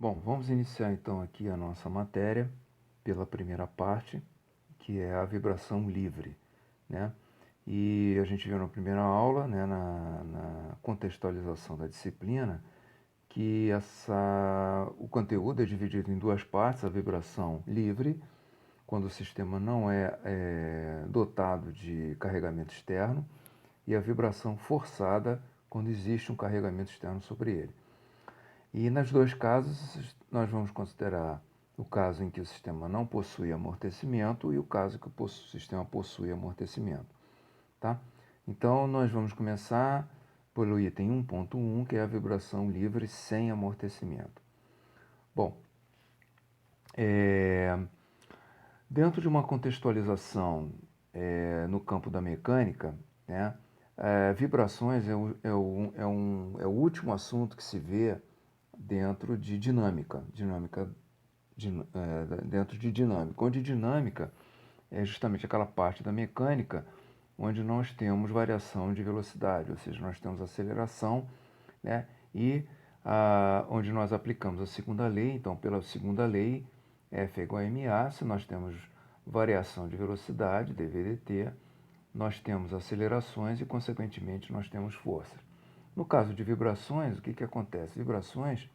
Bom, vamos iniciar então aqui a nossa matéria pela primeira parte, que é a vibração livre, né? E a gente viu na primeira aula, né, na contextualização da disciplina, que o conteúdo é dividido em duas partes: a vibração livre, quando o sistema não é dotado de carregamento externo, e a vibração forçada, quando existe um carregamento externo sobre ele. E nos dois casos, nós vamos considerar o caso em que o sistema não possui amortecimento e o caso que o sistema possui amortecimento. Tá? Então, nós vamos começar pelo item 1.1, que é a vibração livre sem amortecimento. Bom, dentro de uma contextualização no campo da mecânica, né, vibrações é o último assunto que se vê dentro de dinâmica, dentro de dinâmica, onde dinâmica é justamente aquela parte da mecânica onde nós temos variação de velocidade, ou seja, nós temos aceleração, né, e onde nós aplicamos a segunda lei. Então, pela segunda lei, F é igual a ma, se nós temos variação de velocidade, dV/dt, nós temos acelerações e, consequentemente, nós temos força. No caso de vibrações, o que acontece? Vibrações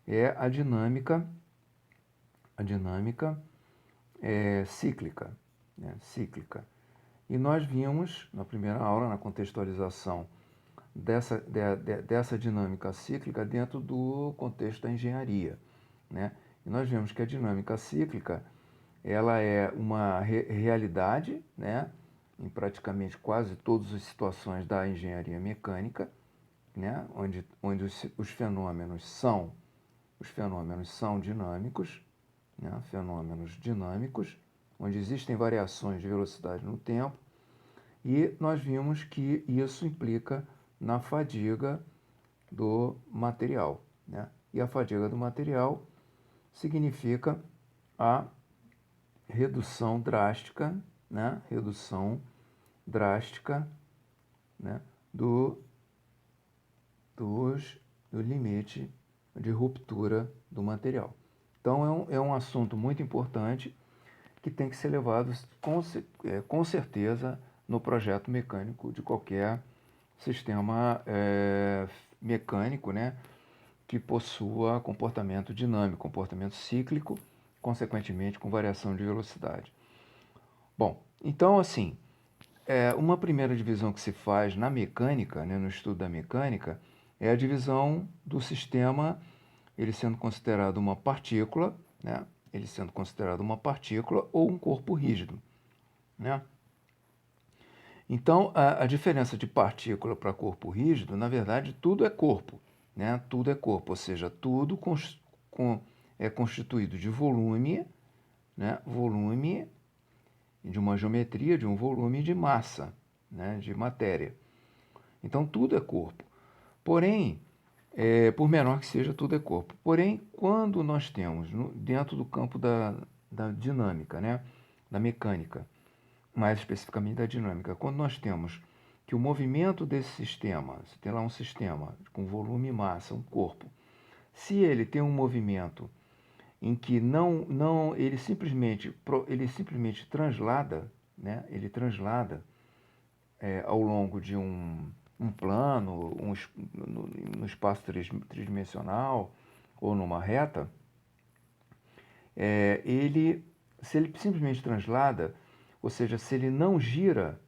é a dinâmica cíclica, né? Cíclica. E nós vimos na primeira aula, na contextualização dessa dinâmica cíclica dentro do contexto da engenharia, né? E nós vimos que a dinâmica cíclica ela é uma realidade, né, em praticamente quase todas as situações da engenharia mecânica, né, onde os fenômenos são dinâmicos, né, fenômenos dinâmicos, onde existem variações de velocidade no tempo, e nós vimos que isso implica na fadiga do material, né? E a fadiga do material significa a redução drástica, né? Redução drástica, né? Do limite de ruptura do material. Então é um assunto muito importante que tem que ser levado com certeza no projeto mecânico de qualquer sistema mecânico, né, que possua comportamento dinâmico, comportamento cíclico, consequentemente com variação de velocidade. Bom, então assim, uma primeira divisão que se faz na mecânica, né, no estudo da mecânica, é a divisão do sistema, ele sendo considerado uma partícula, né, ele sendo considerado uma partícula ou um corpo rígido, né? Então, a diferença de partícula para corpo rígido, na verdade, tudo é corpo, né? Tudo é corpo, ou seja, tudo é constituído de volume, né? Volume, de uma geometria, de um volume de massa, né? De matéria. Então, tudo é corpo. Porém, por menor que seja, tudo é corpo. Porém, quando nós temos, dentro do campo da dinâmica, né? Da mecânica, mais especificamente da dinâmica, quando nós temos que o movimento desse sistema, você tem lá um sistema com volume e massa, um corpo, se ele tem um movimento em que ele simplesmente translada, né? Ele translada ao longo de um plano, no espaço tridimensional ou numa reta, se ele simplesmente translada, ou seja, se ele não gira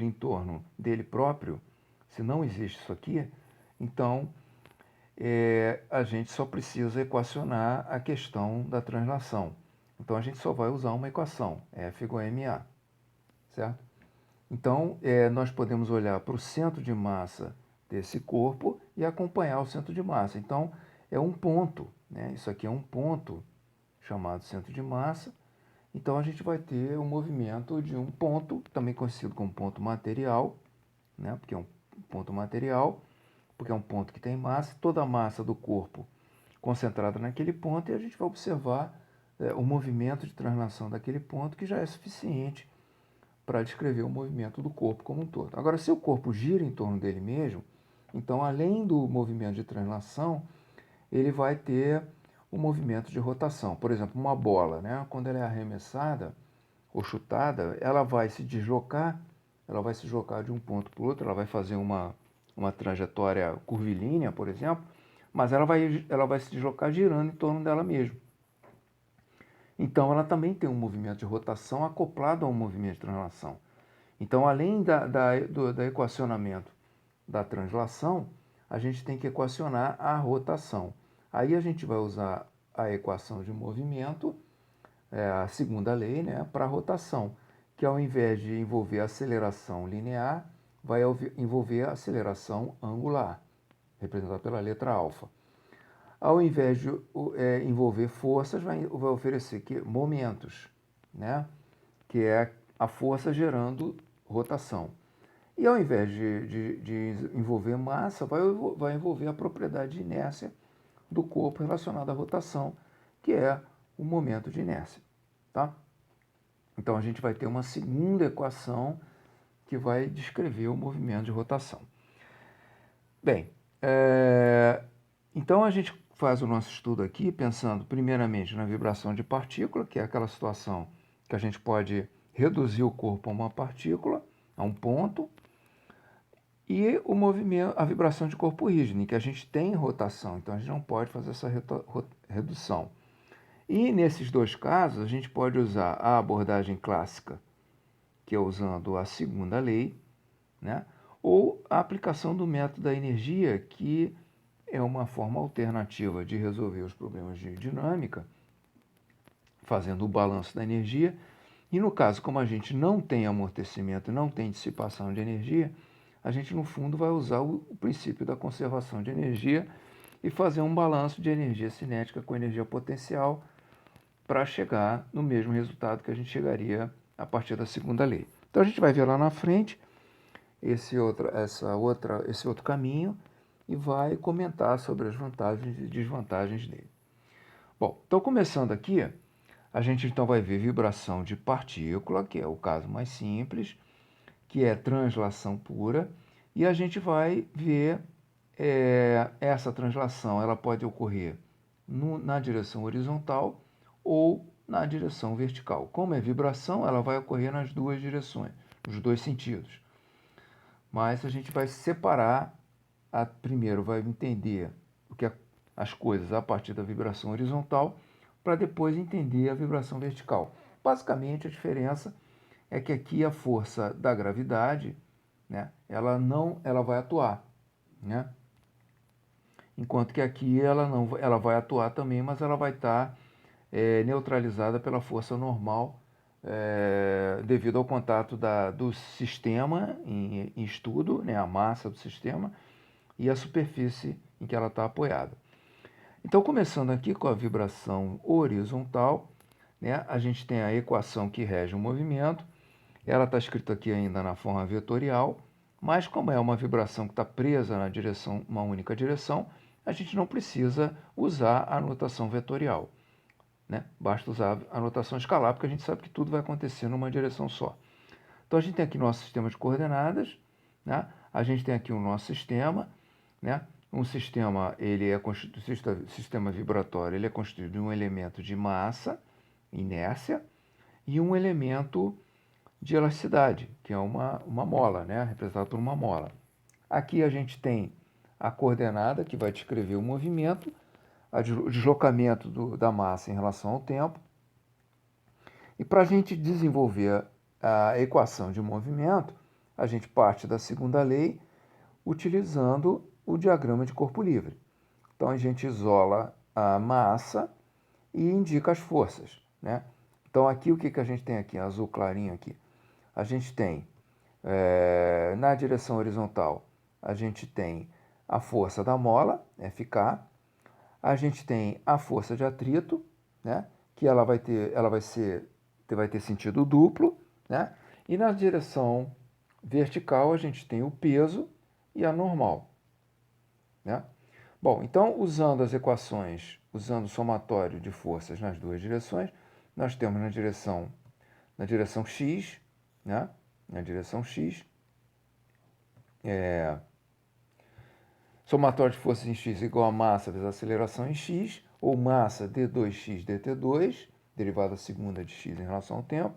em torno dele próprio, se não existe isso aqui, então a gente só precisa equacionar a questão da translação. Então a gente só vai usar uma equação, F igual a ma, certo? Então nós podemos olhar para o centro de massa desse corpo e acompanhar o centro de massa. Então é um ponto, né? Isso aqui é um ponto chamado centro de massa. Então a gente vai ter o movimento de um ponto, também conhecido como ponto material, né? Porque é um ponto material, porque é um ponto que tem massa, toda a massa do corpo concentrada naquele ponto, e a gente vai observar o movimento de translação daquele ponto, que já é suficiente para descrever o movimento do corpo como um todo. Agora, se o corpo gira em torno dele mesmo, então além do movimento de translação, ele vai ter um movimento de rotação. Por exemplo, uma bola, né? Quando ela é arremessada ou chutada, ela vai se deslocar de um ponto para o outro, ela vai fazer uma trajetória curvilínea, por exemplo, mas ela vai se deslocar girando em torno dela mesma. Então, ela também tem um movimento de rotação acoplado a um movimento de translação. Então, além da equacionamento da translação, a gente tem que equacionar a rotação. Aí a gente vai usar a equação de movimento, a segunda lei, né, para a rotação, que ao invés de envolver aceleração linear, vai envolver aceleração angular, representada pela letra alfa. Ao invés de envolver forças, vai oferecer momentos, né, que é a força gerando rotação. E ao invés de envolver massa, vai envolver a propriedade de inércia do corpo relacionada à rotação, que é o momento de inércia. Tá? Então a gente vai ter uma segunda equação que vai descrever o movimento de rotação. Bem, então a gente faz o nosso estudo aqui pensando primeiramente na vibração de partícula, que é aquela situação que a gente pode reduzir o corpo a uma partícula, a um ponto, e o movimento, a vibração de corpo rígido, em que a gente tem rotação, então a gente não pode fazer essa redução. E nesses dois casos, a gente pode usar a abordagem clássica, que é usando a segunda lei, né? Ou a aplicação do método da energia, que é uma forma alternativa de resolver os problemas de dinâmica, fazendo o balanço da energia. E no caso, como a gente não tem amortecimento, não tem dissipação de energia, a gente no fundo vai usar o princípio da conservação de energia e fazer um balanço de energia cinética com energia potencial para chegar no mesmo resultado que a gente chegaria a partir da segunda lei. Então a gente vai ver lá na frente esse outro caminho e vai comentar sobre as vantagens e desvantagens dele. Bom, então começando aqui, a gente então vai ver vibração de partícula, que é o caso mais simples, que é translação pura, e a gente vai ver essa translação, ela pode ocorrer na direção horizontal ou na direção vertical. Como é vibração, ela vai ocorrer nas duas direções, nos dois sentidos. Mas a gente vai separar, primeiro vai entender as coisas a partir da vibração horizontal, para depois entender a vibração vertical. Basicamente, a diferença é que aqui a força da gravidade, né, ela vai atuar, né? Enquanto que aqui ela vai atuar também, mas ela vai estar neutralizada pela força normal, devido ao contato do sistema em estudo, né, a massa do sistema e a superfície em que ela está apoiada. Então, começando aqui com a vibração horizontal, né, a gente tem a equação que rege o movimento. Ela está escrita aqui ainda na forma vetorial, mas como é uma vibração que está presa na direção, uma única direção, a gente não precisa usar a notação vetorial, né? Basta usar a notação escalar, porque a gente sabe que tudo vai acontecer numa direção só. Então a gente tem aqui nosso sistema de coordenadas, né? A gente tem aqui o nosso sistema, né? Um sistema, sistema vibratório, ele é constituído de um elemento de massa, inércia, e um elemento de elasticidade, que é uma mola, né? Representada por uma mola. Aqui a gente tem a coordenada, que vai descrever o movimento, o deslocamento da massa em relação ao tempo. E para a gente desenvolver a equação de movimento, a gente parte da segunda lei utilizando o diagrama de corpo livre. Então a gente isola a massa e indica as forças, né? Então aqui o que a gente tem aqui, azul clarinho aqui? A gente tem, na direção horizontal, a gente tem a força da mola, FK, a gente tem a força de atrito, né, que vai ter sentido duplo, né, e na direção vertical a gente tem o peso e a normal, né? Bom, então usando as equações, usando o somatório de forças nas duas direções, nós temos na direção x, né? Na direção x, Somatório de forças em x igual a massa vezes a aceleração em x, ou massa d2x dt2, derivada segunda de x em relação ao tempo,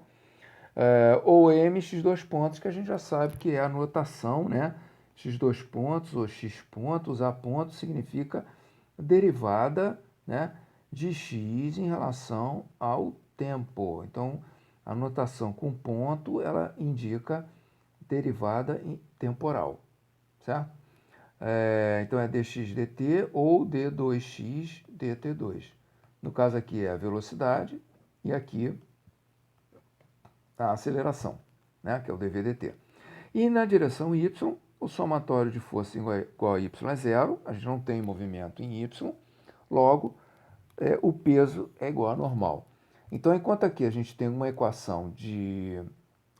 ou m x dois pontos, que a gente já sabe que é a notação, né? X dois pontos ou x pontos, a ponto significa derivada, né, de x em relação ao tempo. Então, a notação com ponto, ela indica derivada temporal, certo? Então, é dx dt ou d2x dt2. No caso aqui é a velocidade e aqui a aceleração, né, que é o dv/dt. E na direção y, o somatório de força igual a y é zero, a gente não tem movimento em y, logo o peso é igual a normal. Então, enquanto aqui a gente tem uma equação de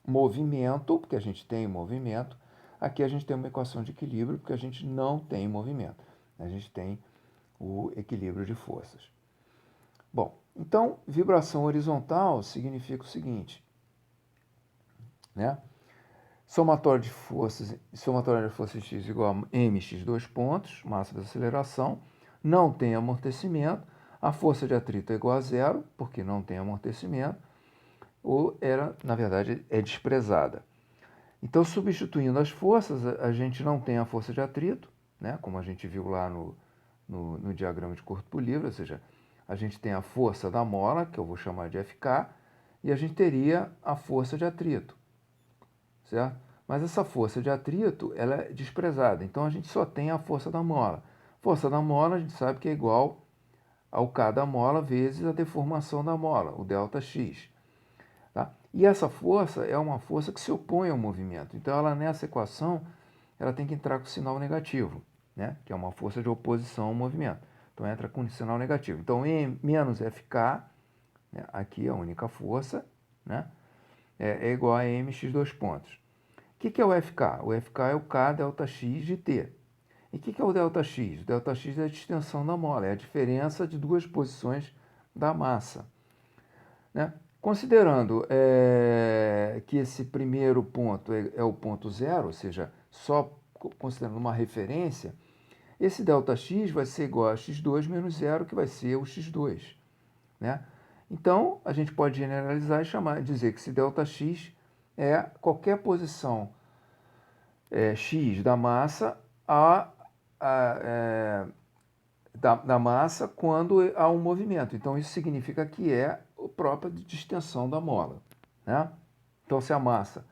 movimento, porque a gente tem movimento, aqui a gente tem uma equação de equilíbrio, porque a gente não tem movimento. A gente tem o equilíbrio de forças. Bom, então, vibração horizontal significa o seguinte, né? Somatório de forças x igual a mx dois pontos, massa da aceleração, não tem amortecimento, a força de atrito é igual a zero, porque não tem amortecimento, ou na verdade, é desprezada. Então, substituindo as forças, a gente não tem a força de atrito, né, como a gente viu lá no diagrama de corpo livre, ou seja, a gente tem a força da mola, que eu vou chamar de Fk, e a gente teria a força de atrito, certo? Mas essa força de atrito, ela é desprezada, então a gente só tem a força da mola. Força da mola, a gente sabe que é igual ao K da mola vezes a deformação da mola, o ΔX. Tá? E essa força é uma força que se opõe ao movimento. Então, ela nessa equação, ela tem que entrar com sinal negativo, né? Que é uma força de oposição ao movimento. Então, entra com sinal negativo. Então, E menos Fk, né? Aqui é a única força, né? É igual a mx dois pontos. O que é o Fk? O Fk é o K ΔX de T. E o que é o ΔX? O ΔX é a distensão da mola, é a diferença de duas posições da massa, né? Considerando que esse primeiro ponto é o ponto zero, ou seja, só considerando uma referência, esse ΔX vai ser igual a x2 menos zero, que vai ser o x2, né? Então, a gente pode generalizar e dizer que esse ΔX é qualquer posição x da massa da massa quando há um movimento. Então, isso significa que é a própria distensão da mola, né? Então, se a massa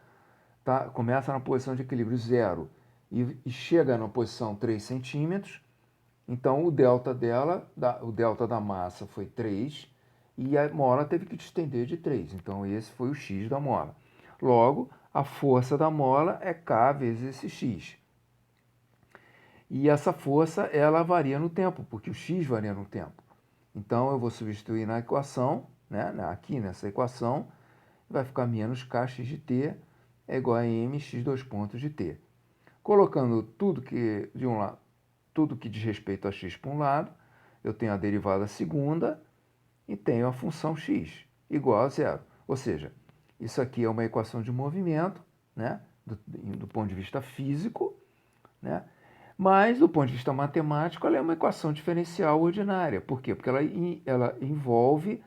começa na posição de equilíbrio zero e chega na posição 3 centímetros, então o delta o delta da massa foi 3 e a mola teve que distender de 3. Então, esse foi o x da mola. Logo, a força da mola é K vezes esse x. E essa força, ela varia no tempo, porque o x varia no tempo. Então, eu vou substituir na equação, né, aqui nessa equação, vai ficar menos kx de t é igual a mx dois pontos de t. Colocando tudo que diz respeito a x para um lado, eu tenho a derivada segunda e tenho a função x igual a zero. Ou seja, isso aqui é uma equação de movimento, né, do ponto de vista físico, né? Mas, do ponto de vista matemático, ela é uma equação diferencial ordinária. Por quê? Porque ela envolve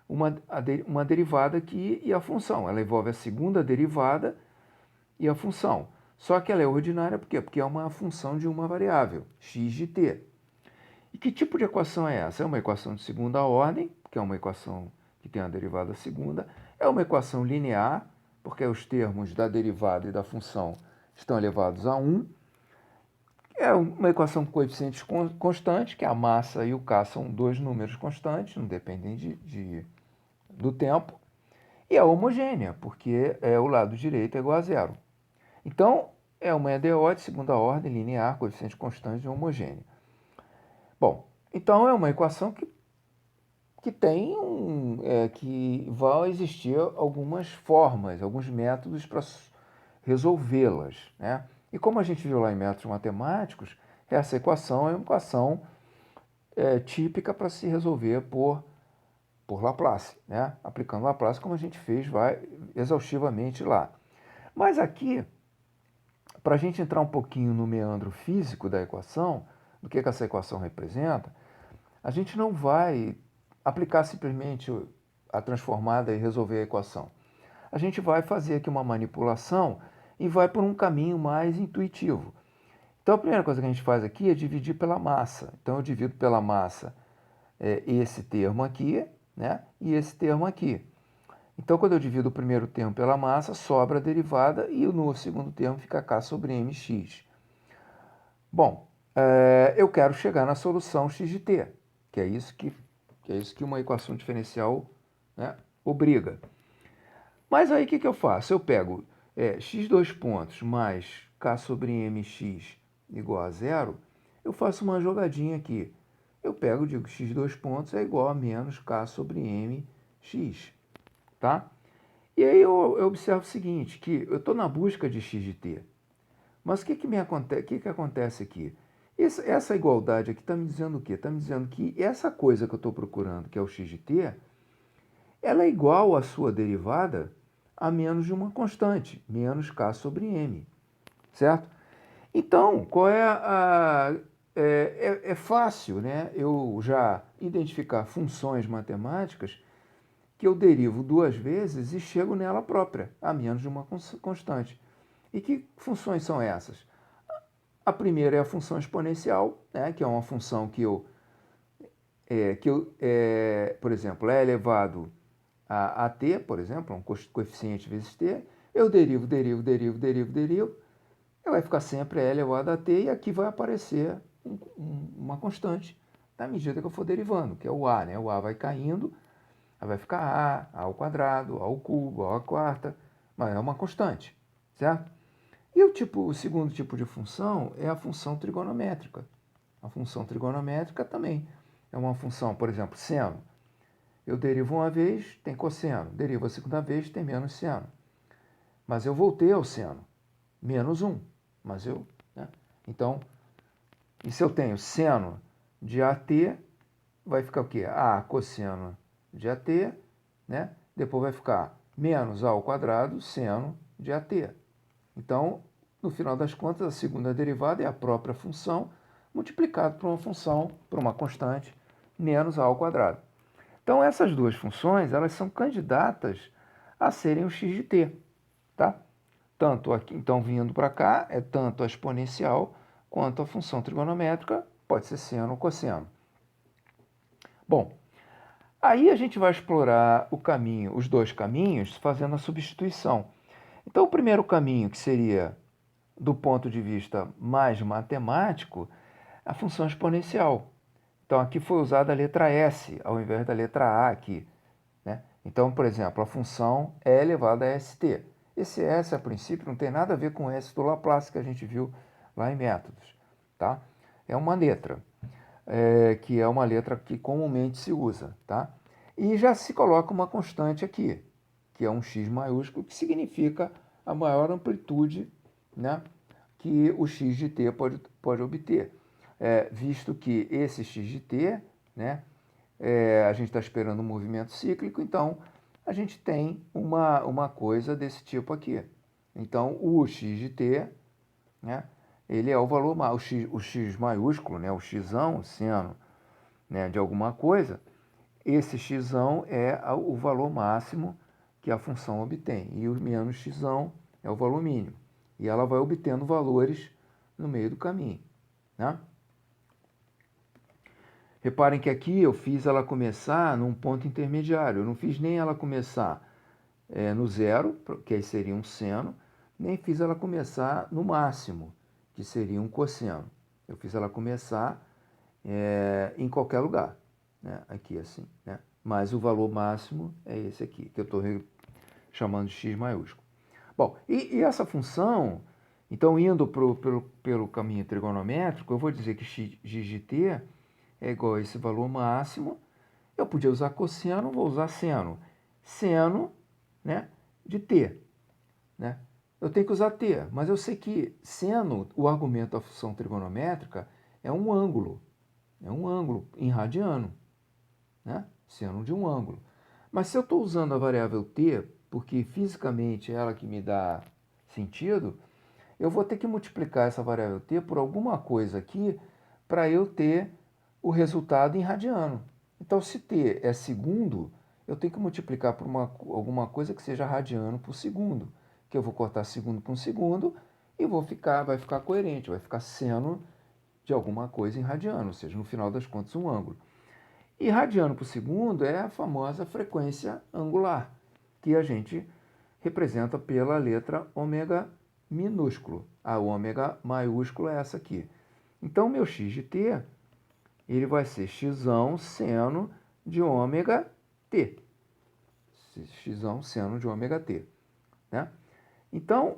uma derivada aqui e a função. Ela envolve a segunda derivada e a função. Só que ela é ordinária por quê? Porque é uma função de uma variável, x de t. E que tipo de equação é essa? É uma equação de segunda ordem, que é uma equação que tem a derivada segunda. É uma equação linear, porque os termos da derivada e da função estão elevados a 1. É uma equação com coeficientes constantes, que a massa e o K são dois números constantes, não dependem do tempo. E é homogênea, porque o lado direito é igual a zero. Então, é uma EDO de segunda ordem, linear, coeficiente constante e homogênea. Bom, então é uma equação que vai existir algumas formas, alguns métodos para resolvê-las, né? E como a gente viu lá em métodos matemáticos, essa equação é uma equação típica para se resolver por Laplace, né? Aplicando Laplace, como a gente fez exaustivamente lá. Mas aqui, para a gente entrar um pouquinho no meandro físico da equação, do que essa equação representa, a gente não vai aplicar simplesmente a transformada e resolver a equação. A gente vai fazer aqui uma manipulação e vai por um caminho mais intuitivo. Então, a primeira coisa que a gente faz aqui é dividir pela massa. Então, eu divido pela massa esse termo aqui, né, e esse termo aqui. Então, quando eu divido o primeiro termo pela massa, sobra a derivada e no segundo termo fica K sobre mx. Bom, eu quero chegar na solução x de t, que é isso que uma equação diferencial, né, obriga. Mas aí o que eu faço? Eu pego x dois pontos mais K sobre mx igual a zero, eu faço uma jogadinha aqui. Eu pego e digo que x dois pontos é igual a menos K sobre mx, tá? E aí eu observo o seguinte, que eu estou na busca de x de t. Mas o que acontece aqui? Essa igualdade aqui está me dizendo o quê? Está me dizendo que essa coisa que eu estou procurando, que é o x de t, ela é igual à sua derivada a menos de uma constante, menos k sobre m, certo? Então, qual é a... É fácil, né, eu já identificar funções matemáticas que eu derivo duas vezes e chego nela própria, a menos de uma constante. E que funções são essas? A primeira é a função exponencial, né, que é uma função por exemplo, é elevado a t, por exemplo, um coeficiente vezes t, eu derivo, ela vai ficar sempre e elevado a t e aqui vai aparecer uma constante na medida que eu for derivando, que é o a, né? O a vai caindo, aí vai ficar a ao quadrado, a ao cubo, a à quarta, mas é uma constante, certo? E o segundo tipo de função é a função trigonométrica. A função trigonométrica também é uma função, por exemplo, seno. Eu derivo uma vez, tem cosseno. Derivo a segunda vez, tem menos seno. Mas eu voltei ao seno. Menos 1. Mas eu... Né? Então, e se eu tenho seno de AT, vai ficar o quê? A cosseno de AT, né? Depois vai ficar menos A ao quadrado seno de AT. Então, no final das contas, a segunda derivada é a própria função multiplicado por uma função, por uma constante, menos A ao quadrado. Então, essas duas funções, elas são candidatas a serem o x de t, tá? Tanto aqui, então, vindo para cá, é tanto a exponencial quanto a função trigonométrica, pode ser seno ou cosseno. Bom, aí a gente vai explorar os dois caminhos, fazendo a substituição. Então, o primeiro caminho, que seria do ponto de vista mais matemático, a função exponencial. Então, aqui foi usada a letra S, ao invés da letra A aqui, né? Então, por exemplo, a função é elevada a st. Esse S, a princípio, não tem nada a ver com o S do Laplace que a gente viu lá em métodos, tá? É uma letra, que é uma letra que comumente se usa, tá? E já se coloca uma constante aqui, que é um x maiúsculo, que significa a maior amplitude, né, que o x de t pode obter. Visto que esse x de t, né, a gente está esperando um movimento cíclico, então a gente tem uma coisa desse tipo aqui. Então, o x de t, né, ele é o valor, o x maiúsculo, né, o xão, o seno, né, de alguma coisa, esse xão é o valor máximo que a função obtém, e o menos xão é o valor mínimo. E ela vai obtendo valores no meio do caminho, né? Reparem que aqui eu fiz ela começar num ponto intermediário. Eu não fiz nem ela começar no zero, que aí seria um seno, nem fiz ela começar no máximo, que seria um cosseno. Eu fiz ela começar em qualquer lugar, né? Aqui assim, né? Mas o valor máximo é esse aqui, que eu estou chamando de x maiúsculo. Bom, e essa função, então indo pelo caminho trigonométrico, eu vou dizer que x de t é igual a esse valor máximo. Eu podia usar cosseno, vou usar seno. Seno, né, de t, né? Eu tenho que usar t, mas eu sei que seno, o argumento da função trigonométrica, é um ângulo em radiano, né? Seno de um ângulo. Mas se eu estou usando a variável t, porque fisicamente é ela que me dá sentido, eu vou ter que multiplicar essa variável t por alguma coisa aqui para eu ter o resultado em radiano. Então, se T é segundo, eu tenho que multiplicar por alguma coisa que seja radiano por segundo, que eu vou cortar segundo por um segundo e vai ficar coerente, vai ficar seno de alguma coisa em radiano, ou seja, no final das contas, um ângulo. E radiano por segundo é a famosa frequência angular, que a gente representa pela letra ômega minúsculo. A ômega maiúsculo é essa aqui. Então, meu x de t, ele vai ser x seno de ômega t. X seno de ômega t. Né? Então,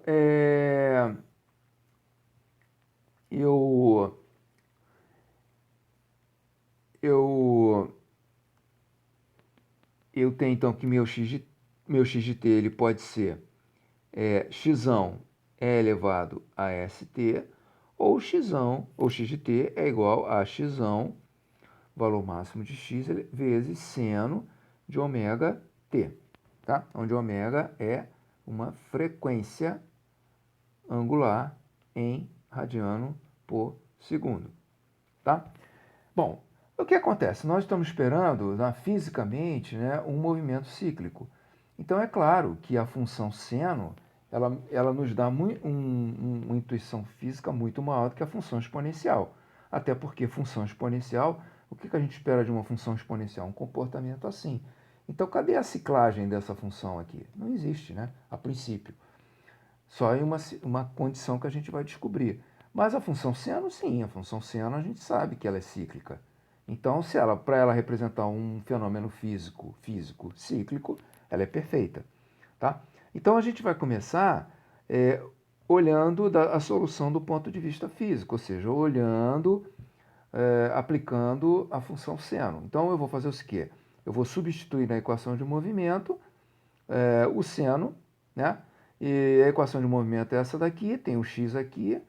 eu tenho então que meu x de t ele pode ser x é elevado a st, ou x de t é igual a x, valor máximo de x, vezes seno de ômega t, tá? Onde ômega é uma frequência angular em radiano por segundo, tá? Bom, o que acontece? Nós estamos esperando, fisicamente, né, um movimento cíclico. Então, é claro que a função seno, ela nos dá uma intuição física muito maior do que a função exponencial. Até porque função exponencial, o que a gente espera de uma função exponencial? Um comportamento assim. Então, cadê a ciclagem dessa função aqui? Não existe, né? A princípio. Só em uma condição que a gente vai descobrir. Mas a função seno, sim, a função seno a gente sabe que ela é cíclica. Então, para ela representar um fenômeno físico cíclico, ela é perfeita. Tá? Então, a gente vai começar olhando a solução do ponto de vista físico, ou seja, aplicando a função seno. Então, eu vou fazer o quê? Eu vou substituir na equação de movimento o seno, né? E a equação de movimento é essa daqui, tem o x aqui,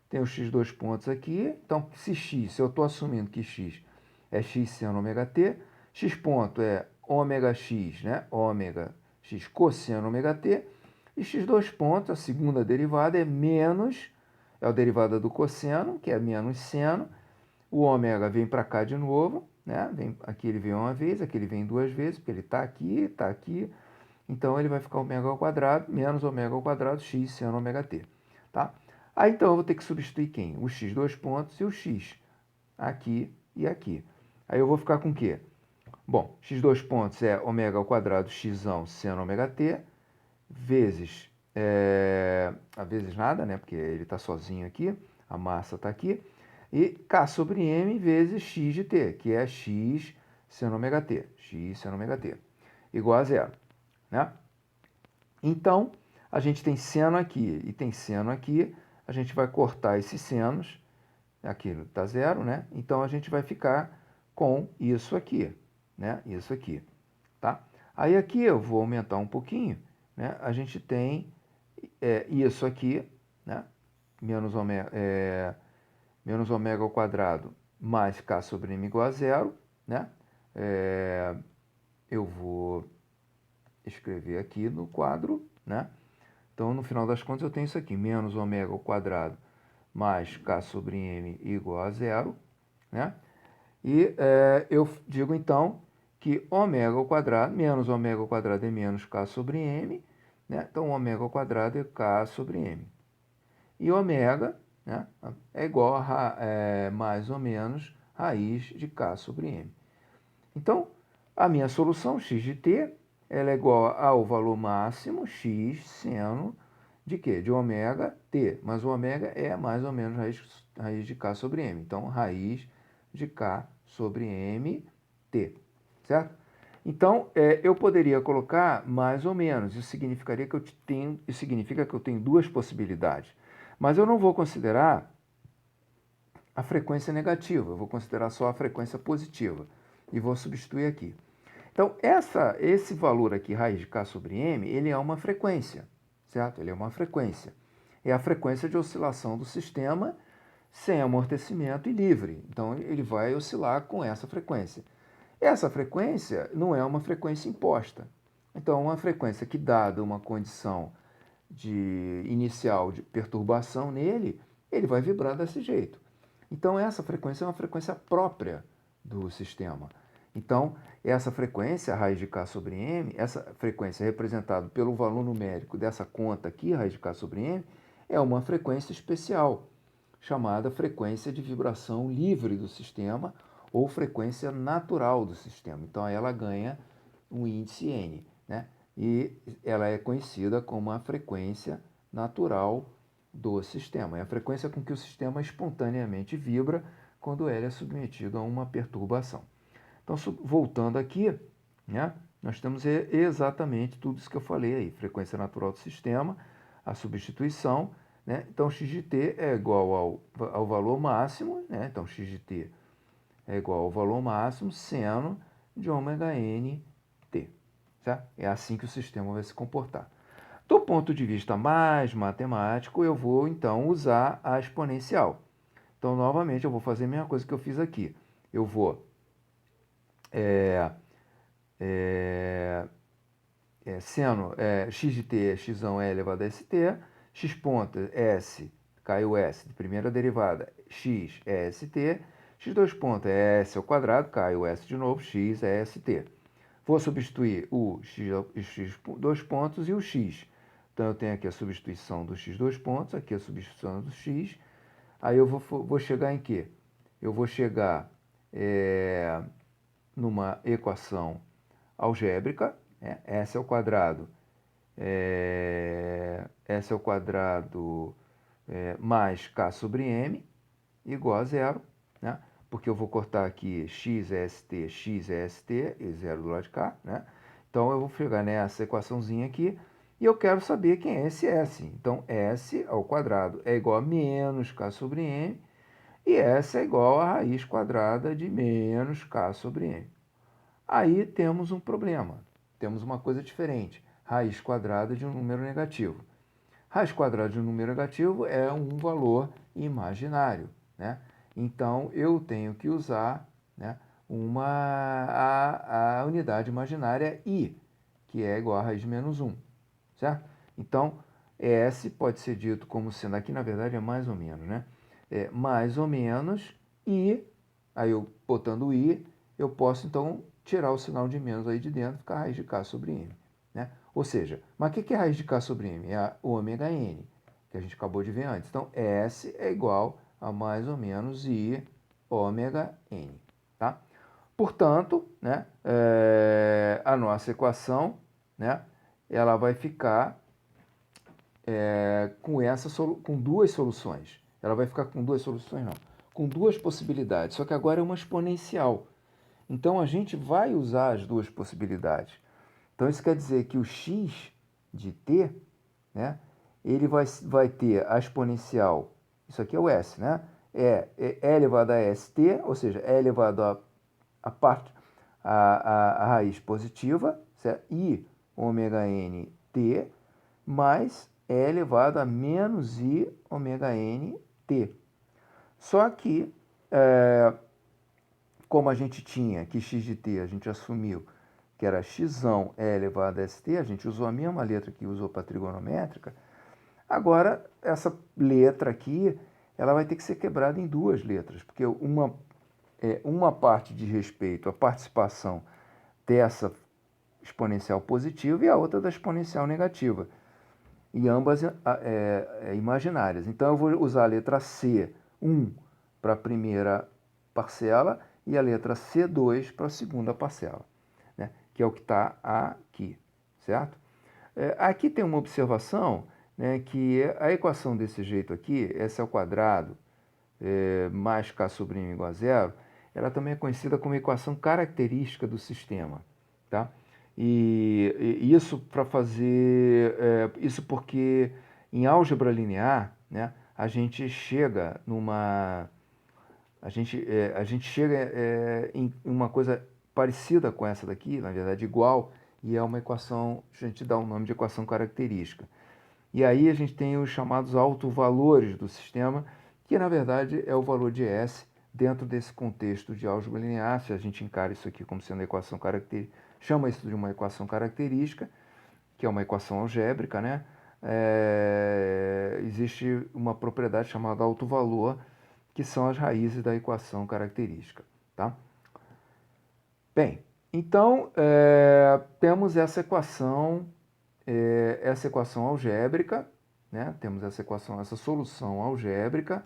tem o x dois pontos aqui. Então, se eu estou assumindo que x é x seno ômega t, x ponto é ômega x, né? Ômega x cosseno ômega t, e x dois pontos, a segunda derivada, é a derivada do cosseno, que é menos seno. O ômega vem para cá de novo, né? Aqui ele vem uma vez, aqui ele vem duas vezes, porque ele está aqui. Então, ele vai ficar ômega ao quadrado menos ômega ao quadrado x seno ômega t. Tá? Aí, então, eu vou ter que substituir quem? O x dois pontos e o x aqui e aqui. Aí eu vou ficar com o quê? Bom, x dois pontos é ômega ao quadrado x seno ômega t, vezes, a vezes nada, né? Porque ele está sozinho aqui, a massa está aqui. E k sobre m vezes x de t, que é x seno ômega t. X seno ômega t. Igual a zero. Né? Então, a gente tem seno aqui e tem seno aqui, a gente vai cortar esses senos, aqui está zero, né? Então, a gente vai ficar com isso aqui, né? Isso aqui, tá? Aí, aqui eu vou aumentar um pouquinho, né? A gente tem isso aqui, né? Menos ômega ao quadrado mais k sobre m igual a zero, né? Eu vou escrever aqui no quadro, né? Então, no final das contas, eu tenho isso aqui, menos ômega ao quadrado mais k sobre m igual a zero, né? E eu digo, então, que ômega ao quadrado, menos ômega ao quadrado é menos k sobre m, né? Então, ômega ao quadrado é k sobre m. E ômega, né, é igual a mais ou menos raiz de k sobre m. Então, a minha solução, x de t, ela é igual ao valor máximo, x seno de quê? De ômega t. Mas o ômega é mais ou menos raiz de k sobre m. Então, raiz de k sobre m t. Certo? Então, eu poderia colocar mais ou menos. Isso significa que eu tenho duas possibilidades. Mas eu não vou considerar a frequência negativa. Eu vou considerar só a frequência positiva. E vou substituir aqui. Então, esse valor aqui, raiz de k sobre m, ele é uma frequência, certo? Ele é uma frequência. É a frequência de oscilação do sistema sem amortecimento e livre. Então, ele vai oscilar com essa frequência. Essa frequência não é uma frequência imposta. Então, uma frequência que, dada uma condição inicial de perturbação nele, ele vai vibrar desse jeito. Então, essa frequência é uma frequência própria do sistema. Então, essa frequência, raiz de K sobre M, essa frequência representada pelo valor numérico dessa conta aqui, raiz de K sobre M, é uma frequência especial, chamada frequência de vibração livre do sistema ou frequência natural do sistema. Então, ela ganha um índice N, né? E ela é conhecida como a frequência natural do sistema. É a frequência com que o sistema espontaneamente vibra quando ele é submetido a uma perturbação. Então, voltando aqui, né, nós temos exatamente tudo isso que eu falei aí. Frequência natural do sistema, a substituição, né? Então, x de t é igual ao valor máximo, né? Então, x de t é igual ao valor máximo seno de ômega n t. Certo? É assim que o sistema vai se comportar. Do ponto de vista mais matemático, eu vou, então, usar a exponencial. Então, novamente, eu vou fazer a mesma coisa que eu fiz aqui. Eu vou seno x de t é x é elevado a st, x ponto s, caiu s, de primeira derivada, x é st, x dois pontos é s ao quadrado, caiu s de novo, x é st. Vou substituir o x dois pontos e o x. Então, eu tenho aqui a substituição do x dois pontos, aqui a substituição do x. Aí eu vou chegar em quê? Eu vou chegar numa equação algébrica, né? S ao quadrado, S ao quadrado mais K sobre M, igual a zero, né? Porque eu vou cortar aqui x é st, e zero do lado de cá, né? Então, eu vou chegar nessa equaçãozinha aqui, e eu quero saber quem é esse S. Então, S ao quadrado é igual a menos K sobre M, e S é igual a raiz quadrada de menos K sobre M. Aí temos um problema, temos uma coisa diferente, raiz quadrada de um número negativo. Raiz quadrada de um número negativo é um valor imaginário, né? Então, eu tenho que usar, né, a unidade imaginária i, que é igual a raiz de menos 1, certo? Então, S pode ser dito como sendo, aqui na verdade é mais ou menos, né? É mais ou menos i, aí eu botando i, eu posso então tirar o sinal de menos aí de dentro, ficar raiz de K sobre M, né? Ou seja, mas o que é raiz de K sobre M? É a ômega n, que a gente acabou de ver antes. Então, S é igual a mais ou menos I ômega n, tá? Portanto, né, a nossa equação, né, ela vai ficar com duas soluções. Ela vai ficar com duas soluções, não. Com duas possibilidades, só que agora é uma exponencial. Então, a gente vai usar as duas possibilidades. Então, isso quer dizer que o x de t, né, ele vai ter a exponencial, isso aqui é o s, né? É elevado a st, ou seja, é elevado a raiz positiva, certo? I ômega n t, mais é elevado a menos i ômega n t. Só que, como a gente tinha que x de t, a gente assumiu que era x é elevado a st, a gente usou a mesma letra que usou para trigonométrica. Agora, essa letra aqui, ela vai ter que ser quebrada em duas letras, porque uma parte diz respeito à participação dessa exponencial positiva e a outra da exponencial negativa. E ambas imaginárias. Então, eu vou usar a letra C1 para a primeira parcela e a letra C2 para a segunda parcela, né? Que é o que está aqui, certo? Aqui tem uma observação, né, que a equação desse jeito aqui, S ao quadrado mais K sobre M igual a zero, ela também é conhecida como equação característica do sistema, tá? E isso para fazer isso porque em álgebra linear, né, a gente chega em uma coisa parecida com essa daqui, na verdade igual, e é uma equação, a gente dá o nome de equação característica. E aí a gente tem os chamados autovalores do sistema, que na verdade é o valor de S dentro desse contexto de álgebra linear. Se a gente encara isso aqui como sendo a equação característica, chama isso de uma equação característica, que é uma equação algébrica, né? Existe uma propriedade chamada autovalor, que são as raízes da equação característica, tá? Bem, então temos essa equação algébrica, né? Temos essa solução algébrica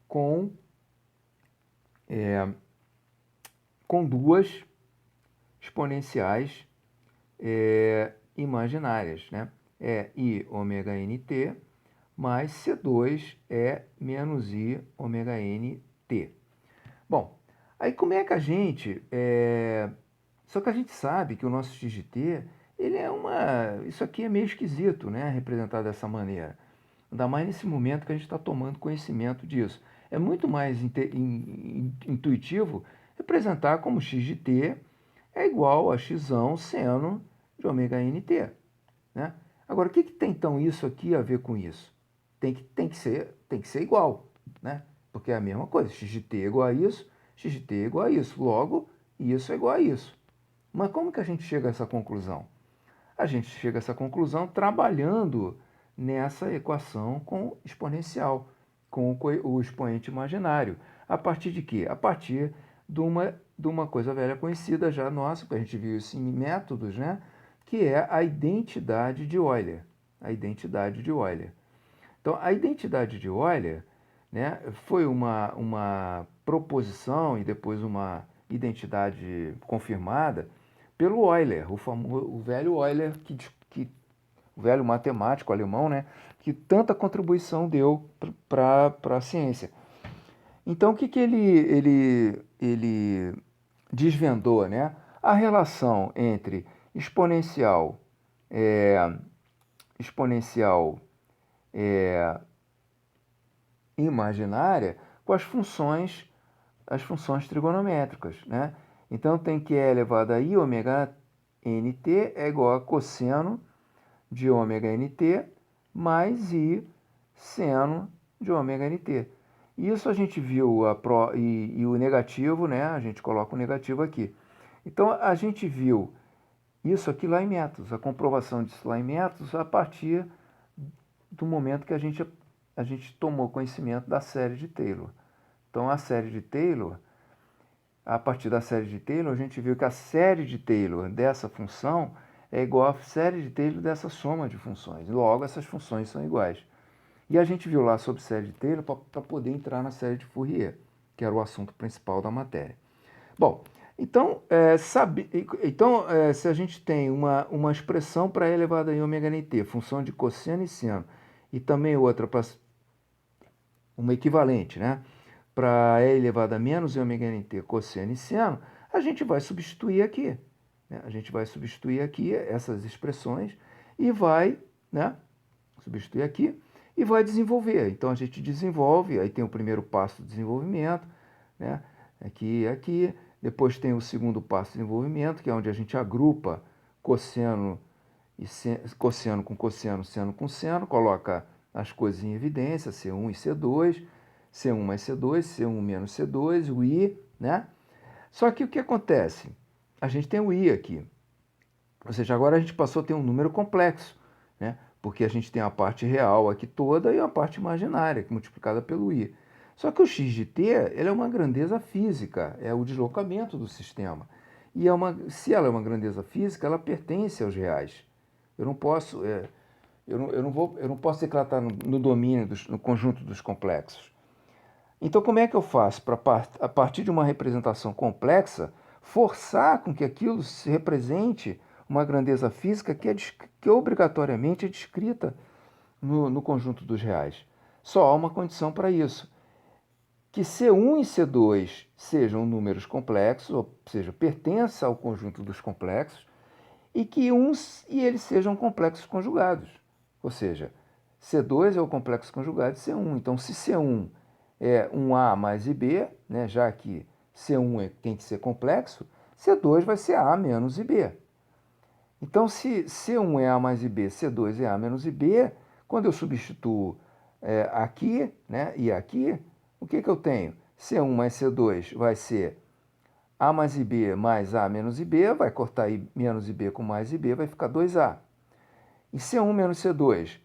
com duas exponenciais imaginárias, né? É I ômega nt mais C2 é menos I ômega nt. Bom, aí como é que a gente... Só que a gente sabe que o nosso x de t, ele é isso aqui é meio esquisito, né? Representado dessa maneira. Ainda mais nesse momento que a gente está tomando conhecimento disso. É muito mais intuitivo representar como x de t é igual a x seno de ômega nt, né? Agora, o que tem então isso aqui a ver com isso? Tem que ser igual, né? Porque é a mesma coisa, x de t é igual a isso, x de t é igual a isso, logo isso é igual a isso. Mas como que a gente chega a essa conclusão? A gente chega a essa conclusão trabalhando nessa equação com exponencial, com o expoente imaginário. A partir de quê? A partir de uma coisa velha conhecida já nossa, que a gente viu isso em métodos, né? Que é a identidade de Euler. A identidade de Euler. Então, a identidade de Euler, né, foi uma proposição e depois uma identidade confirmada pelo Euler, o velho Euler, o velho matemático alemão, né, que tanta contribuição deu para a ciência. Então, o que ele desvendou? Né? A relação entre exponencial imaginária com as funções trigonométricas, né? Então tem que E elevado a I ômega nt é igual a cosseno de ômega nt mais I seno de ômega nt. Isso a gente viu e o negativo, né? A gente coloca o negativo aqui. Então a gente viu isso aqui lá em métodos, a comprovação disso lá em métodos a partir do momento que a gente tomou conhecimento da série de Taylor. Então a série de Taylor, a partir da série de Taylor, a gente viu que a série de Taylor dessa função é igual à série de Taylor dessa soma de funções. Logo, essas funções são iguais. E a gente viu lá sobre série de Taylor para poder entrar na série de Fourier, que era o assunto principal da matéria. Bom, então, se a gente tem uma expressão para E elevado a I ômega nt, função de cosseno e seno, e também outra para uma equivalente, né? Para E elevado a menos I ômega nt, cosseno e seno, a gente vai substituir aqui. Né? A gente vai substituir aqui essas expressões e vai, né? Substituir aqui e vai desenvolver. Então a gente desenvolve, aí tem o primeiro passo do desenvolvimento, né? Aqui. Depois tem o segundo passo de desenvolvimento, que é onde a gente agrupa cosseno com cosseno, seno com seno, coloca as coisas em evidência, C1 e C2, C1 mais C2, C1 menos C2, o I, né? Só que o que acontece? A gente tem o I aqui. Ou seja, agora a gente passou a ter um número complexo, né? Porque a gente tem a parte real aqui toda e a parte imaginária, multiplicada pelo I. Só que o x de t ele é uma grandeza física, é o deslocamento do sistema. E se ela é uma grandeza física, ela pertence aos reais. Eu não posso, eu não posso declarar no domínio, no conjunto dos complexos. Então, como é que eu faço para, a partir de uma representação complexa, forçar com que aquilo se represente uma grandeza física que obrigatoriamente é descrita no conjunto dos reais? Só há uma condição para isso, que C1 e C2 sejam números complexos, ou seja, pertençam ao conjunto dos complexos, e que eles sejam complexos conjugados. Ou seja, C2 é o complexo conjugado de C1. Então, se C1 é um A mais IB, né, já que C1 tem que ser complexo, C2 vai ser A menos IB. Então, se C1 é A mais IB, C2 é A menos IB, quando eu substituo aqui, né, e aqui, o que eu tenho? C1 mais C2 vai ser A mais IB mais A menos IB, vai cortar menos IB com mais IB, vai ficar 2A. E C1 menos C2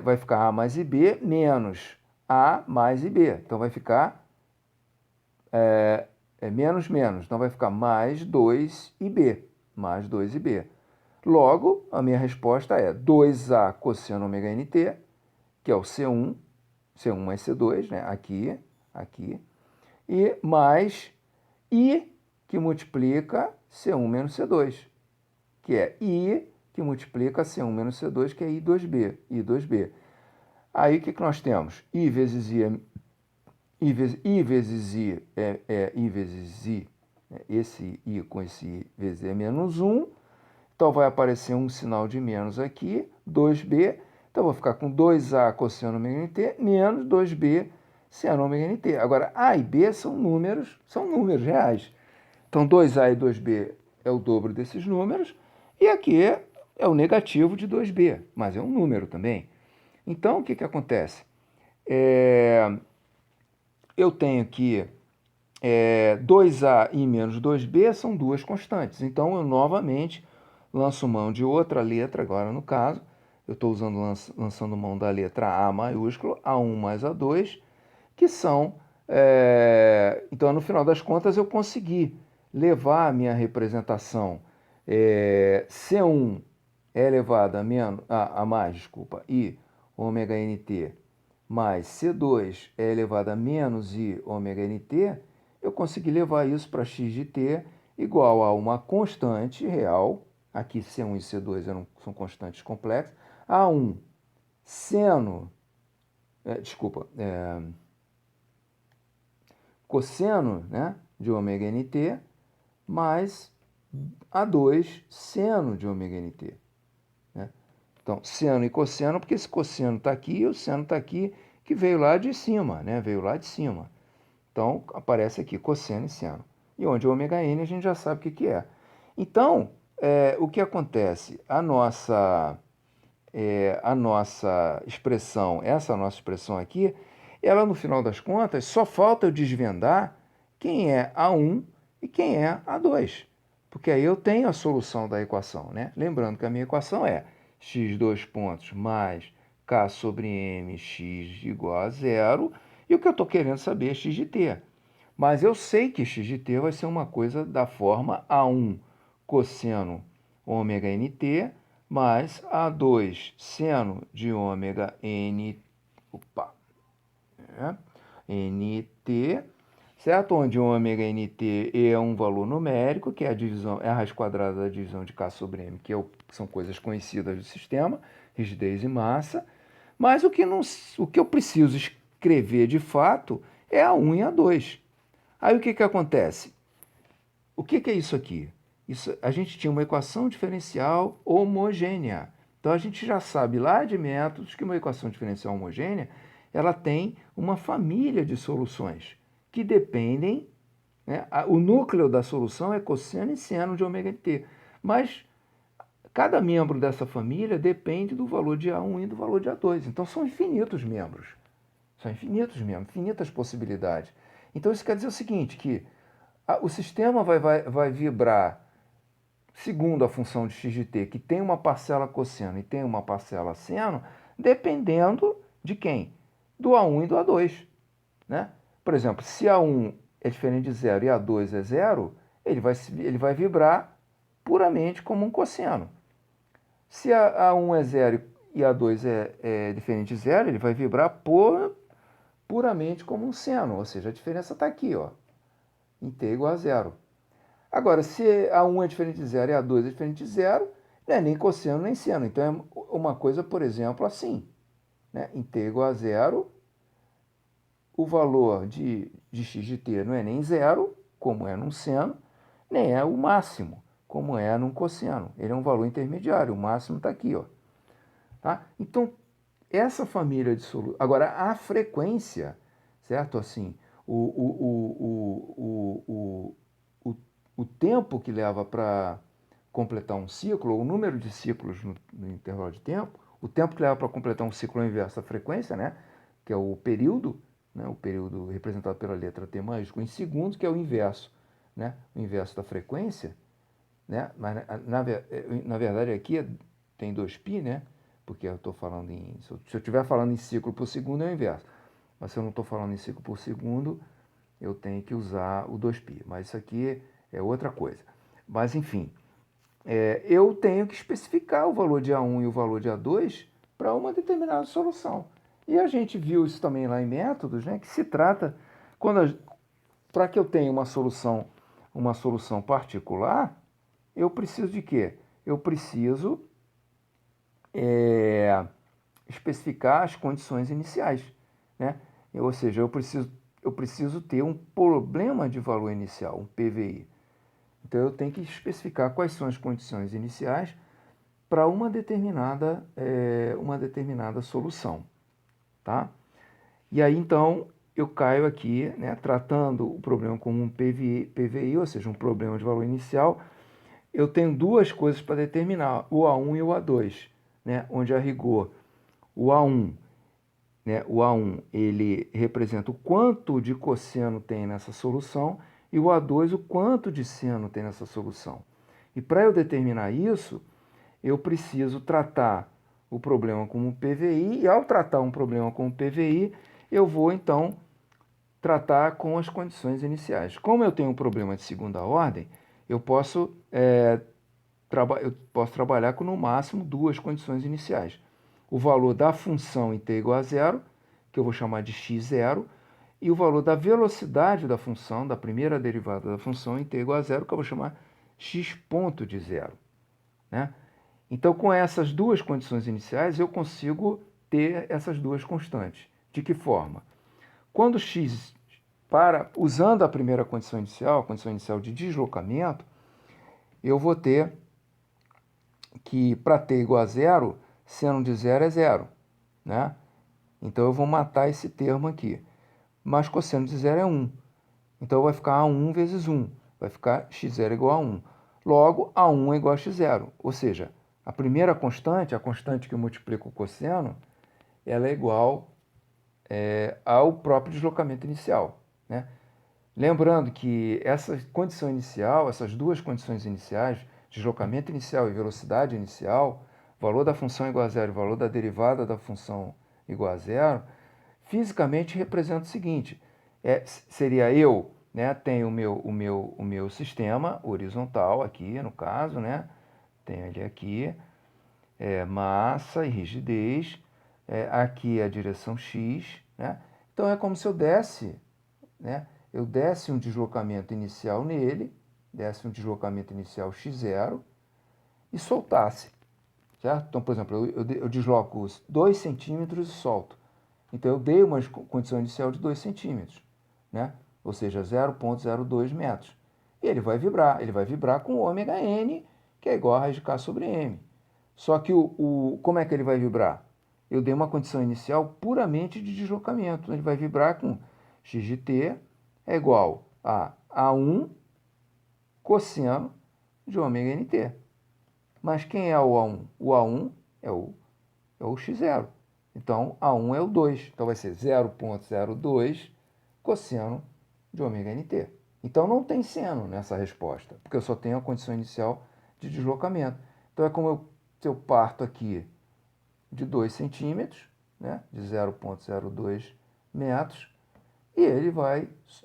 vai ficar A mais IB menos A mais IB. Então, vai ficar menos, menos. Então, vai ficar mais 2IB. Mais 2IB. Logo, a minha resposta é 2A cosseno ômega NT, que é o C1, C1 mais C2, né? Aqui, e mais I, que multiplica C1 menos C2, que é I, que multiplica C1 menos C2, que é I2B, I2B. Aí, o que nós temos? I vezes I é I vezes I, esse I com esse I vezes I é menos 1, então vai aparecer um sinal de menos aqui, 2B, então vou ficar com 2A cosseno ômega NT menos 2B seno ômega NT. Agora, A e B são números reais. Então, 2A e 2B é o dobro desses números, e aqui é o negativo de 2B, mas é um número também. Então, o que acontece? Eu tenho aqui 2A e menos 2B são duas constantes. Então, eu novamente lanço mão de outra letra, agora no caso, eu estou lançando mão da letra A maiúsculo, A1 mais A2, que são... então, no final das contas, eu consegui levar a minha representação C1 é elevado a mais, desculpa, I ômega NT mais C2 é elevado a menos I ômega NT, eu consegui levar isso para x de t igual a uma constante real, aqui C1 e C2 são constantes complexas, A1 seno, cosseno, né, de ômega NT, mais A2 seno de ômega NT. Né? Então, seno e cosseno, porque esse cosseno está aqui e o seno está aqui, que veio lá de cima, né? Veio lá de cima. Então, aparece aqui cosseno e seno. E onde o ômega n a gente já sabe o que é. Então, o que acontece? A nossa expressão, essa nossa expressão aqui, ela, no final das contas, só falta eu desvendar quem é A1 e quem é A2. Porque aí eu tenho a solução da equação, né? Lembrando que a minha equação é x dois pontos mais k sobre m x igual a zero, e o que eu estou querendo saber é x de t. Mas eu sei que x de t vai ser uma coisa da forma A1 cosseno ômega nt mais A2 seno de ômega nt, certo? Onde ômega nt é um valor numérico, que é a raiz quadrada da divisão de K sobre M, que são coisas conhecidas do sistema, rigidez e massa. Mas o que eu preciso escrever de fato é A1 e A2. Aí o que acontece? O que é isso aqui? A gente tinha uma equação diferencial homogênea. Então, a gente já sabe lá de métodos que uma equação diferencial homogênea ela tem uma família de soluções que dependem, né? O núcleo da solução é cosseno e seno de ômega t, mas cada membro dessa família depende do valor de A1 e do valor de A2. Então, são infinitos membros. Infinitas possibilidades. Então, isso quer dizer o seguinte, que o sistema vai vibrar segundo a função de x de t, que tem uma parcela cosseno e tem uma parcela seno, dependendo de quem? Do A1 e do A2. Né? Por exemplo, se A1 é diferente de zero e A2 é zero, ele vai vibrar puramente como um cosseno. Se A1 é zero e A2 é diferente de zero, ele vai vibrar puramente como um seno, ou seja, a diferença está aqui, ó, em t igual a zero. Agora, se A1 é diferente de zero e A2 é diferente de zero, não é nem cosseno nem seno. Então, é uma coisa, por exemplo, assim. Né? Em t igual a zero, o valor de x de t não é nem zero, como é num seno, nem é o máximo, como é num cosseno. Ele é um valor intermediário, o máximo está aqui. Ó. Tá? Então, essa família de soluções... Agora, a frequência, certo? Assim, o tempo que leva para completar um ciclo, ou o número de ciclos no intervalo de tempo, o tempo que leva para completar um ciclo é o inverso da frequência, né? Que é o período, né? O período representado pela letra T maiúsculo, em segundos, que é o inverso, né? O inverso da frequência, né? Mas, na verdade, aqui tem 2π, né? Porque eu estou falando se eu estiver falando em ciclo por segundo, é o inverso. Mas se eu não estou falando em ciclo por segundo, eu tenho que usar o 2π. Mas isso aqui é outra coisa. Mas, enfim, eu tenho que especificar o valor de A1 e o valor de A2 para uma determinada solução. E a gente viu isso também lá em métodos, né, que se trata, para que eu tenha uma solução particular, eu preciso de quê? Eu preciso especificar as condições iniciais, né? Ou seja, eu preciso ter um problema de valor inicial, um PVI. Então eu tenho que especificar quais são as condições iniciais para uma determinada solução, tá? E aí então eu caio aqui, né, tratando o problema como um PVI, ou seja, um problema de valor inicial. Eu tenho duas coisas para determinar, o A1 e o A2, né, onde a rigor o A1, né, ele representa o quanto de cosseno tem nessa solução e o A2 o quanto de seno tem nessa solução. E para eu determinar isso, eu preciso tratar o problema como PVI, e ao tratar um problema como PVI, eu vou então tratar com as condições iniciais. Como eu tenho um problema de segunda ordem, eu posso trabalhar com no máximo duas condições iniciais. O valor da função em t igual a zero, que eu vou chamar de x0, e o valor da velocidade da função, da primeira derivada da função em t igual a zero, que eu vou chamar x ponto de zero, né? Então, com essas duas condições iniciais, eu consigo ter essas duas constantes. De que forma? Quando x, usando a primeira condição inicial, a condição inicial de deslocamento, eu vou ter que para t igual a zero, seno de zero é zero, né? Então eu vou matar esse termo aqui. Mas cosseno de zero é 1. Então vai ficar A1 vezes 1. Vai ficar x0 igual a 1. Logo, A1 é igual a x0. Ou seja, a primeira constante, a constante que multiplica o cosseno, ela é igual ao próprio deslocamento inicial, né? Lembrando que essa condição inicial, essas duas condições iniciais, deslocamento inicial e velocidade inicial, valor da função igual a zero e valor da derivada da função igual a zero, fisicamente representa o seguinte, seria eu, né, tenho o meu sistema horizontal aqui, no caso, né, tenho ele aqui, massa e rigidez, aqui a direção x, né, então é como se eu desse, né, eu desse um deslocamento inicial nele, desse um deslocamento inicial x0 e soltasse, certo? Então, por exemplo, eu desloco os 2 centímetros e solto. Então, eu dei uma condição inicial de 2 centímetros, né? Ou seja, 0,02 metros. E ele vai vibrar com ômega n, que é igual a raiz de k sobre m. Só que como é que ele vai vibrar? Eu dei uma condição inicial puramente de deslocamento. Ele vai vibrar com x de t é igual a A1 cosseno de ômega nt. Mas quem é o A1? O A1 é o x0. Então, A1 é o 2. Então, vai ser 0,02 cosseno de ômega nt. Então, não tem seno nessa resposta, porque eu só tenho a condição inicial de deslocamento. Então, é como se eu parto aqui de 2 centímetros, né, de 0,02 metros, e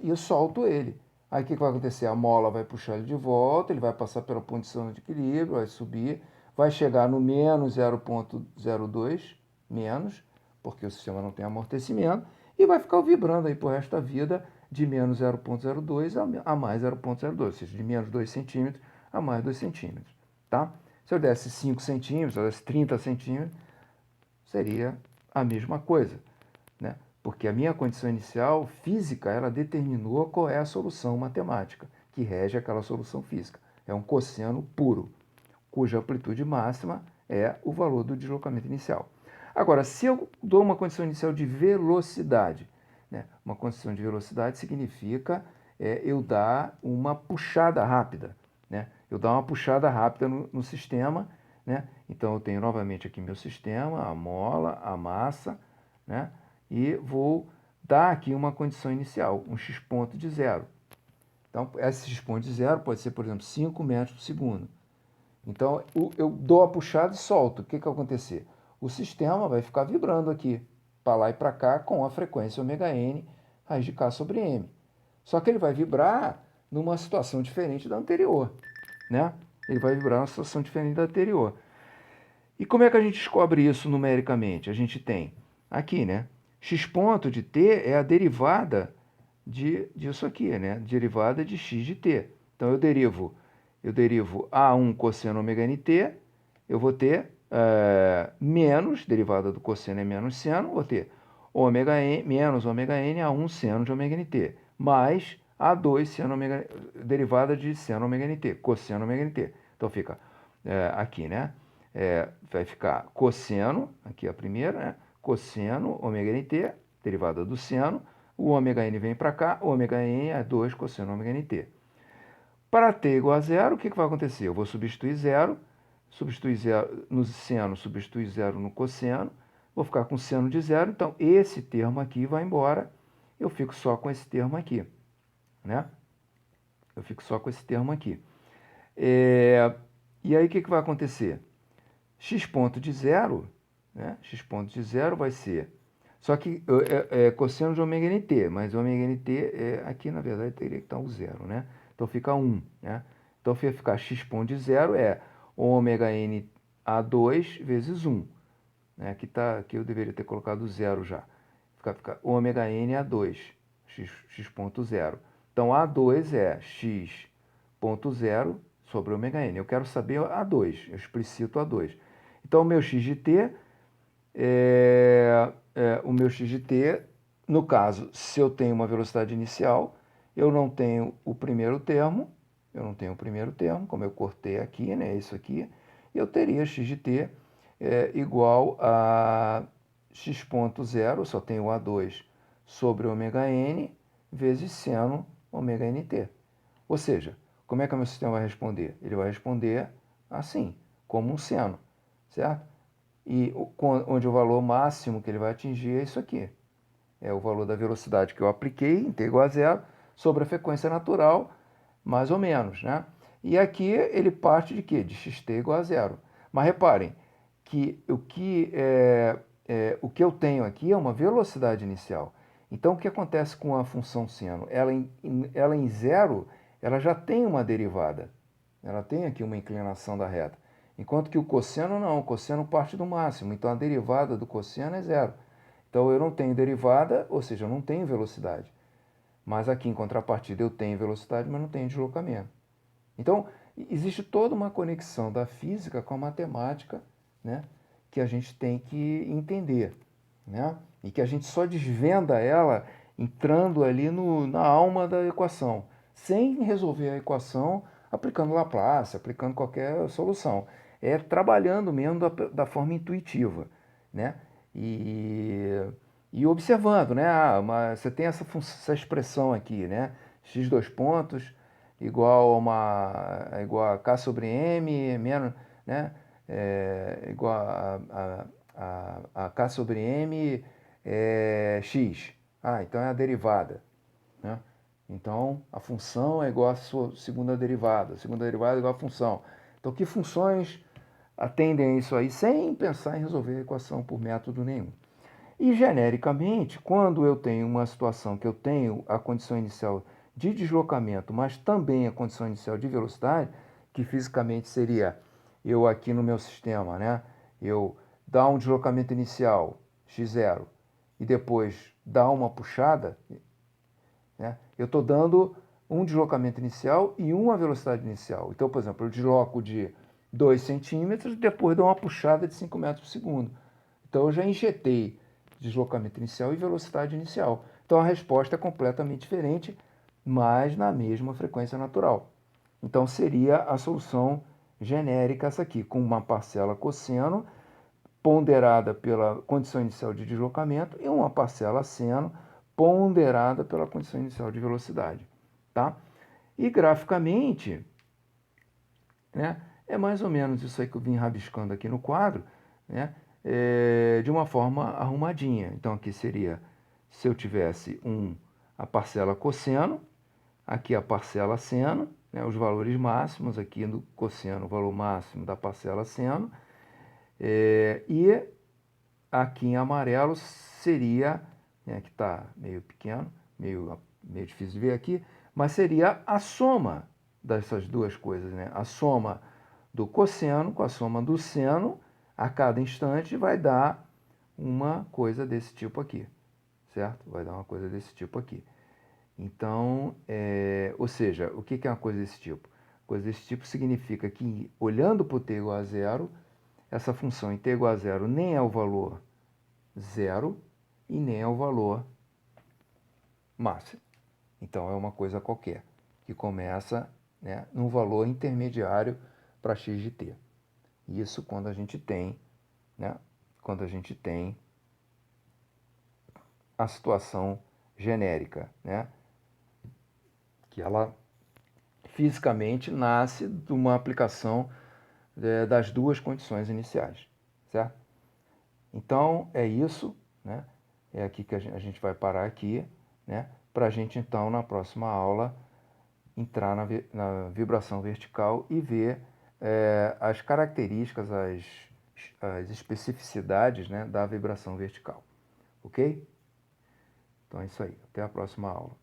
eu solto ele. Aí o que vai acontecer? A mola vai puxar ele de volta, ele vai passar pela posição de equilíbrio, vai subir, vai chegar no menos 0,02, menos, porque o sistema não tem amortecimento, e vai ficar vibrando aí por resto da vida de menos 0,02 a mais 0,02, ou seja, de menos 2 centímetros a mais 2 centímetros. Tá? Se eu desse 5 centímetros, se eu desse 30 centímetros, seria a mesma coisa, né? Porque a minha condição inicial física, ela determinou qual é a solução matemática que rege aquela solução física. É um cosseno puro, cuja amplitude máxima é o valor do deslocamento inicial. Agora, se eu dou uma condição inicial de velocidade, né? Uma condição de velocidade significa eu dar uma puxada rápida, né? Eu dar uma puxada rápida no sistema, né? Então eu tenho novamente aqui meu sistema, a mola, a massa, né? E vou dar aqui uma condição inicial, um x ponto de zero. Então, esse x ponto de zero pode ser, por exemplo, 5 metros por segundo. Então, eu dou a puxada e solto. O que vai acontecer? O sistema vai ficar vibrando aqui, para lá e para cá com a frequência ω_n raiz de k sobre m. Só que ele vai vibrar numa situação diferente da anterior, né? Ele vai vibrar numa situação diferente da anterior. E como é que a gente descobre isso numericamente? A gente tem aqui, né? X ponto de t é a derivada disso aqui, né? Derivada de x de t. Então eu derivo A1 cosseno ω_nt, eu vou ter menos, derivada do cosseno é menos seno, vou ter ω_n, menos ω_n A1 seno de ω_nt, mais A2 seno derivada de seno ω_nt, cosseno ω_nt. Então fica aqui, né? Vai ficar cosseno, aqui a primeira, né? Cosseno ω_nt, derivada do seno, o ω_n vem para cá, o ω_n é 2 cosseno ω_nt. Para t igual a zero, o que vai acontecer? Eu vou substituir zero no seno, substituir zero no cosseno, vou ficar com seno de zero, então esse termo aqui vai embora, eu fico só com esse termo aqui, né? Eu fico só com esse termo aqui. E aí o que vai acontecer? X ponto de zero, né? X ponto de zero vai ser... Só que é cosseno de ω_nt, mas ω_nt aqui, na verdade, teria que estar o zero, né? Então fica 1, né? Então vai ficar x ponto de zero é ω_n A2 vezes 1. Né? Aqui eu deveria ter colocado zero já. Fica ω_n A2, x ponto zero. Então A2 é x ponto zero sobre ω_n. Eu quero saber A2, eu explicito A2. Então o meu x de t no caso, se eu tenho uma velocidade inicial, eu não tenho o primeiro termo, como eu cortei aqui, né, isso aqui, eu teria x de t igual a x ponto zero, só tenho A2 sobre ω_n, vezes seno ω_nt. Ou seja, como é que o meu sistema vai responder? Ele vai responder assim, como um seno, certo? E onde o valor máximo que ele vai atingir é isso aqui. É o valor da velocidade que eu apliquei, em t igual a zero, sobre a frequência natural, mais ou menos, né? E aqui ele parte de quê? De xt igual a zero. Mas reparem que o que eu tenho aqui é uma velocidade inicial. Então, o que acontece com a função seno? Ela em zero, ela já tem uma derivada. Ela tem aqui uma inclinação da reta. Enquanto que o cosseno não, o cosseno parte do máximo, então a derivada do cosseno é zero. Então eu não tenho derivada, ou seja, eu não tenho velocidade. Mas aqui em contrapartida eu tenho velocidade, mas não tenho deslocamento. Então existe toda uma conexão da física com a matemática, né, que a gente tem que entender, né, e que a gente só desvenda ela entrando ali na alma da equação, sem resolver a equação aplicando Laplace, aplicando qualquer solução. É trabalhando mesmo da forma intuitiva, né? E observando, né? Você tem essa expressão aqui, né? X dois pontos igual a K sobre M menos, né? Igual a K sobre M X. Então é a derivada, né? Então, a função é igual à sua segunda derivada é igual à função. Então, que funções atendem a isso aí sem pensar em resolver a equação por método nenhum? E, genericamente, quando eu tenho uma situação que eu tenho a condição inicial de deslocamento, mas também a condição inicial de velocidade, que fisicamente seria eu aqui no meu sistema, né? Eu dar um deslocamento inicial, x0, e depois dar uma puxada, né? Eu estou dando um deslocamento inicial e uma velocidade inicial. Então, por exemplo, eu desloco de 2 centímetros e depois dou uma puxada de 5 metros por segundo. Então, eu já injetei deslocamento inicial e velocidade inicial. Então, a resposta é completamente diferente, mas na mesma frequência natural. Então, seria a solução genérica essa aqui, com uma parcela cosseno ponderada pela condição inicial de deslocamento e uma parcela seno ponderada pela condição inicial de velocidade, tá? E graficamente, né, é mais ou menos isso aí que eu vim rabiscando aqui no quadro, né, de uma forma arrumadinha. Então aqui seria, se eu tivesse a parcela cosseno, aqui a parcela seno, né, os valores máximos, aqui no cosseno o valor máximo da parcela seno, e aqui em amarelo seria, né, que está meio pequeno, meio difícil de ver aqui, mas seria a soma dessas duas coisas, né? A soma do cosseno com a soma do seno a cada instante vai dar uma coisa desse tipo aqui, certo? Vai dar uma coisa desse tipo aqui. Então, ou seja, o que é uma coisa desse tipo? Coisa desse tipo significa que, olhando para o t igual a zero, essa função em t igual a zero nem é o valor zero e nem é o valor máximo. Então, é uma coisa qualquer, que começa, né, num valor intermediário para x de t. Isso quando a gente tem, né, quando a gente tem a situação genérica, né, que ela fisicamente nasce de uma aplicação das duas condições iniciais, certo? Então, é isso, né? É aqui que a gente vai parar aqui, né? Para a gente, então, na próxima aula, entrar na vibração vertical e ver as características, as especificidades, né, da vibração vertical. Ok? Então é isso aí. Até a próxima aula.